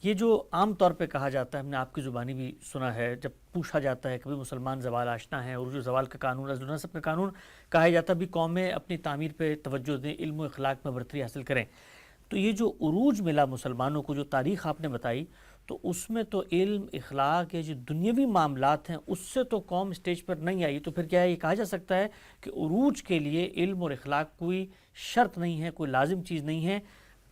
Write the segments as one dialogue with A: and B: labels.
A: یہ جو عام طور پہ کہا جاتا ہے، ہم نے آپ کی زبانی بھی سنا ہے، جب پوچھا جاتا ہے کبھی مسلمان زوال آشنا ہے، عروج و زوال کا قانون، عزل و نصب کا قانون کہا جاتا ہے بھی قومیں اپنی تعمیر پہ توجہ دیں، علم و اخلاق میں برتری حاصل کریں. تو یہ جو عروج ملا مسلمانوں کو، جو تاریخ آپ نے بتائی، تو اس میں تو علم، اخلاق یا جو دنیاوی معاملات ہیں اس سے تو قوم اسٹیج پر نہیں آئی. تو پھر کیا یہ کہا جا سکتا ہے کہ عروج کے لیے علم اور اخلاق کوئی شرط نہیں ہے، کوئی لازم چیز نہیں ہے؟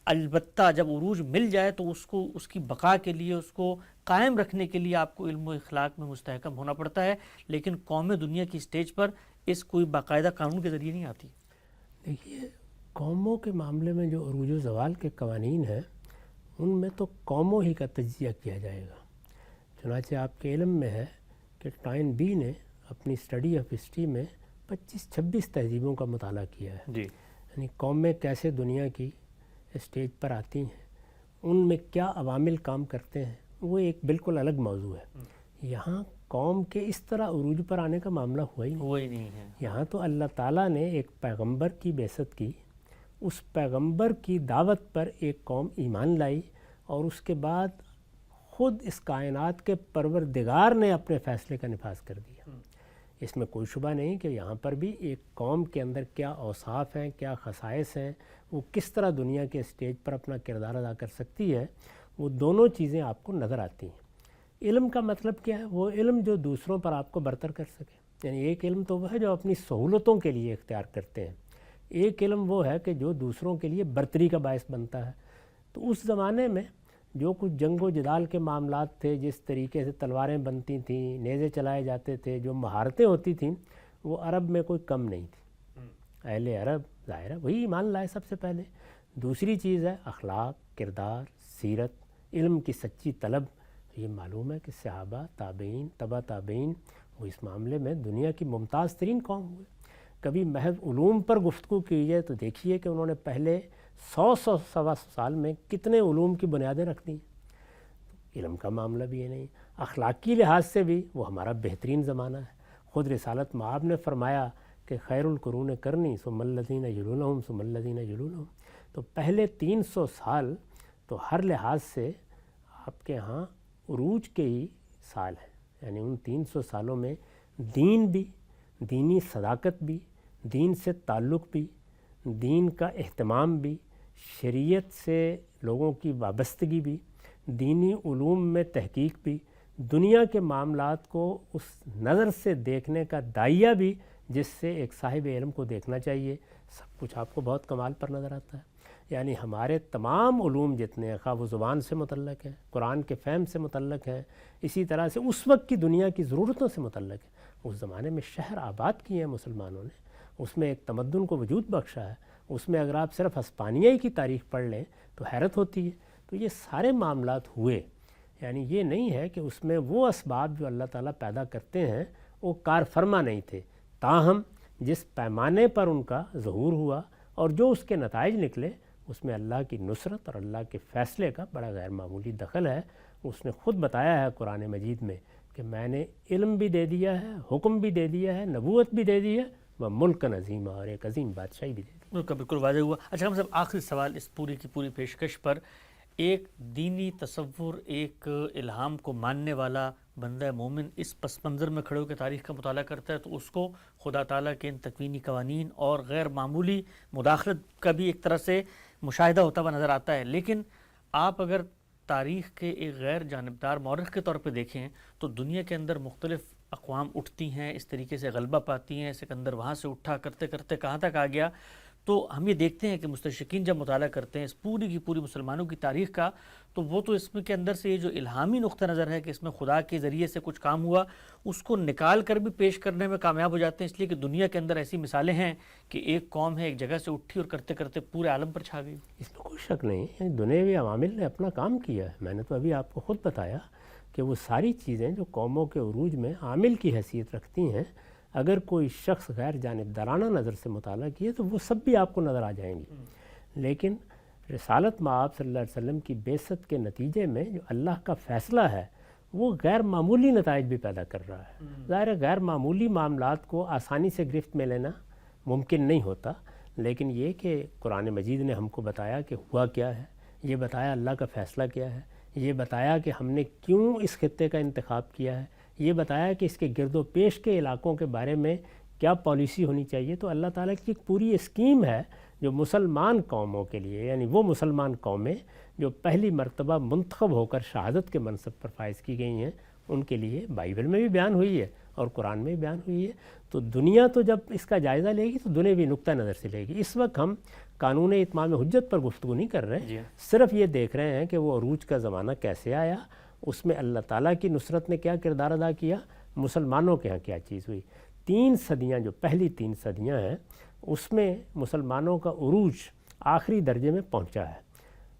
A: البتہ جب عروج مل جائے تو اس کو، اس کی بقا کے لیے، اس کو قائم رکھنے کے لیے آپ کو علم و اخلاق میں مستحکم ہونا پڑتا ہے، لیکن قوم دنیا کی اسٹیج پر اس کوئی باقاعدہ قانون کے ذریعے نہیں آتی.
B: دیکھیے، قوموں کے معاملے میں جو عروج و زوال کے قوانین ہیں ان میں تو قوموں ہی کا تجزیہ کیا جائے گا. چنانچہ آپ کے علم میں ہے کہ ٹائن بی نے اپنی اسٹڈی آف ہسٹری میں 25-26 تہذیبوں کا مطالعہ کیا ہے.
A: جی.
B: یعنی قومیں کیسے دنیا کی اسٹیج پر آتی ہیں، ان میں کیا عوامل کام کرتے ہیں، وہ ایک بالکل الگ موضوع ہے. یہاں قوم کے اس طرح عروج پر آنے کا معاملہ ہوا ہی نہیں
A: ہے.
B: یہاں تو اللہ تعالیٰ نے ایک پیغمبر کی بعثت کی، اس پیغمبر کی دعوت پر ایک قوم ایمان لائی، اور اس کے بعد خود اس کائنات کے پروردگار نے اپنے فیصلے کا نفاذ کر دیا. اس میں کوئی شبہ نہیں کہ یہاں پر بھی ایک قوم کے اندر کیا اوصاف ہیں، کیا خصائص ہیں، وہ کس طرح دنیا کے اسٹیج پر اپنا کردار ادا کر سکتی ہے، وہ دونوں چیزیں آپ کو نظر آتی ہیں. علم کا مطلب کیا ہے؟ وہ علم جو دوسروں پر آپ کو برتر کر سکے. یعنی ایک علم تو وہ ہے جو اپنی سہولتوں کے لیے اختیار کرتے ہیں، ایک علم وہ ہے کہ جو دوسروں کے لیے برتری کا باعث بنتا ہے. تو اس زمانے میں جو کچھ جنگ و جدال کے معاملات تھے، جس طریقے سے تلواریں بنتی تھیں، نیزے چلائے جاتے تھے، جو مہارتیں ہوتی تھیں، وہ عرب میں کوئی کم نہیں تھی. اہل عرب ظاہر ہے وہی ایمان لائے سب سے پہلے. دوسری چیز ہے اخلاق، کردار، سیرت، علم کی سچی طلب. یہ معلوم ہے کہ صحابہ، تابعین، تبع تابعین، وہ اس معاملے میں دنیا کی ممتاز ترین قوم ہوئے. کبھی محض علوم پر گفتگو کی جائے تو دیکھیے کہ انہوں نے پہلے 100 سال میں کتنے علوم کی بنیادیں رکھ دیں. علم کا معاملہ بھی یہ نہیں. اخلاقی لحاظ سے بھی وہ ہمارا بہترین زمانہ ہے. خود رسالت مآب نے فرمایا کہ خیر القرون کرنی ثم الذین یلونہم ثم الذین یلونہم. تو پہلے 300 سال تو ہر لحاظ سے آپ کے ہاں عروج کے ہی سال ہیں. یعنی ان 300 سالوں میں دین بھی، دینی صداقت بھی، دین سے تعلق بھی، دین کا اہتمام بھی، شریعت سے لوگوں کی وابستگی بھی، دینی علوم میں تحقیق بھی، دنیا کے معاملات کو اس نظر سے دیکھنے کا داعیہ بھی جس سے ایک صاحب علم کو دیکھنا چاہیے، سب کچھ آپ کو بہت کمال پر نظر آتا ہے. یعنی ہمارے تمام علوم جتنے ہیں، خواہ وہ زبان سے متعلق ہیں، قرآن کے فہم سے متعلق ہیں، اسی طرح سے اس وقت کی دنیا کی ضرورتوں سے متعلق ہیں. اس زمانے میں شہر آباد کیے ہیں مسلمانوں نے، اس میں ایک تمدن کو وجود بخشا ہے. اس میں اگر آپ صرف ہسپانیائی کی تاریخ پڑھ لیں تو حیرت ہوتی ہے. تو یہ سارے معاملات ہوئے. یعنی یہ نہیں ہے کہ اس میں وہ اسباب جو اللہ تعالیٰ پیدا کرتے ہیں وہ کار فرما نہیں تھے، تاہم جس پیمانے پر ان کا ظہور ہوا اور جو اس کے نتائج نکلے، اس میں اللہ کی نصرت اور اللہ کے فیصلے کا بڑا غیر معمولی دخل ہے. اس نے خود بتایا ہے قرآن مجید میں کہ میں نے علم بھی دے دیا ہے، حکم بھی دے دیا ہے، نبوت بھی دے دی ہے، وہ ملک عظیم، اور ایک عظیم بادشاہی بھی دے دی.
A: بالکل واضح ہوا. اچھا، ہم سب آخری سوال اس پوری کی پوری پیشکش پر، ایک دینی تصور، ایک الہام کو ماننے والا بندہ مومن اس پس منظر میں کھڑے ہو کے تاریخ کا مطالعہ کرتا ہے تو اس کو خدا تعالیٰ کے ان تکوینی قوانین اور غیر معمولی مداخلت کا بھی ایک طرح سے مشاہدہ ہوتا ہوا نظر آتا ہے. لیکن آپ اگر تاریخ کے ایک غیر جانبدار مورخ کے طور پہ دیکھیں تو دنیا کے اندر مختلف اقوام اٹھتی ہیں، اس طریقے سے غلبہ پاتی ہیں. سکندر وہاں سے اٹھا، کرتے کرتے کہاں تک آ گیا. تو ہم یہ دیکھتے ہیں کہ مستشرقین جب مطالعہ کرتے ہیں اس پوری کی پوری مسلمانوں کی تاریخ کا، تو وہ تو اس میں کے اندر سے یہ جو الہامی نقطہ نظر ہے کہ اس میں خدا کے ذریعے سے کچھ کام ہوا، اس کو نکال کر بھی پیش کرنے میں کامیاب ہو جاتے ہیں. اس لیے کہ دنیا کے اندر ایسی مثالیں ہیں کہ ایک قوم ہے، ایک جگہ سے اٹھی اور کرتے کرتے پورے عالم پر چھا گئی.
B: اس میں کوئی شک نہیں ہے، دنیاوی عوامل نے اپنا کام کیا ہے. میں نے تو ابھی آپ کو خود بتایا کہ وہ ساری چیزیں جو قوموں کے عروج میں عامل کی حیثیت رکھتی ہیں، اگر کوئی شخص غیر جانبدارانہ نظر سے مطالعہ کیے تو وہ سب بھی آپ کو نظر آ جائیں گی. لیکن رسالت مآب صلی اللہ علیہ وسلم کی بعثت کے نتیجے میں جو اللہ کا فیصلہ ہے وہ غیر معمولی نتائج بھی پیدا کر رہا ہے. ظاہر غیر معمولی معاملات کو آسانی سے گرفت میں لینا ممکن نہیں ہوتا، لیکن یہ کہ قرآن مجید نے ہم کو بتایا کہ ہوا کیا ہے، یہ بتایا اللہ کا فیصلہ کیا ہے، یہ بتایا کہ ہم نے کیوں اس خطے کا انتخاب کیا ہے، یہ بتایا کہ اس کے گرد و پیش کے علاقوں کے بارے میں کیا پالیسی ہونی چاہیے۔ تو اللہ تعالیٰ کی ایک پوری اسکیم ہے جو مسلمان قوموں کے لیے، یعنی وہ مسلمان قومیں جو پہلی مرتبہ منتخب ہو کر شہادت کے منصب پر فائز کی گئی ہیں، ان کے لیے بائبل میں بھی بیان ہوئی ہے اور قرآن میں بھی بیان ہوئی ہے۔ تو دنیا تو جب اس کا جائزہ لے گی تو دنیاوی نقطہ نظر سے لے گی۔ اس وقت ہم قانون اتمام حجت پر گفتگو نہیں کر رہے، صرف یہ دیکھ رہے ہیں کہ وہ عروج کا زمانہ کیسے آیا، اس میں اللہ تعالیٰ کی نصرت نے کیا کردار ادا کیا، مسلمانوں کے ہاں کیا چیز ہوئی۔ 3 صدیاں جو پہلی 3 صدیاں ہیں اس میں مسلمانوں کا عروج آخری درجے میں پہنچا ہے،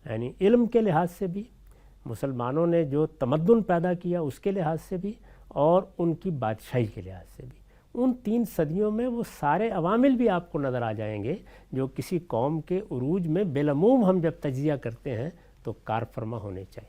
B: یعنی علم کے لحاظ سے بھی، مسلمانوں نے جو تمدن پیدا کیا اس کے لحاظ سے بھی، اور ان کی بادشاہی کے لحاظ سے بھی۔ ان 3 صدیوں میں وہ سارے عوامل بھی آپ کو نظر آ جائیں گے جو کسی قوم کے عروج میں بالعموم ہم جب تجزیہ کرتے ہیں تو کار فرما ہونے چاہیے۔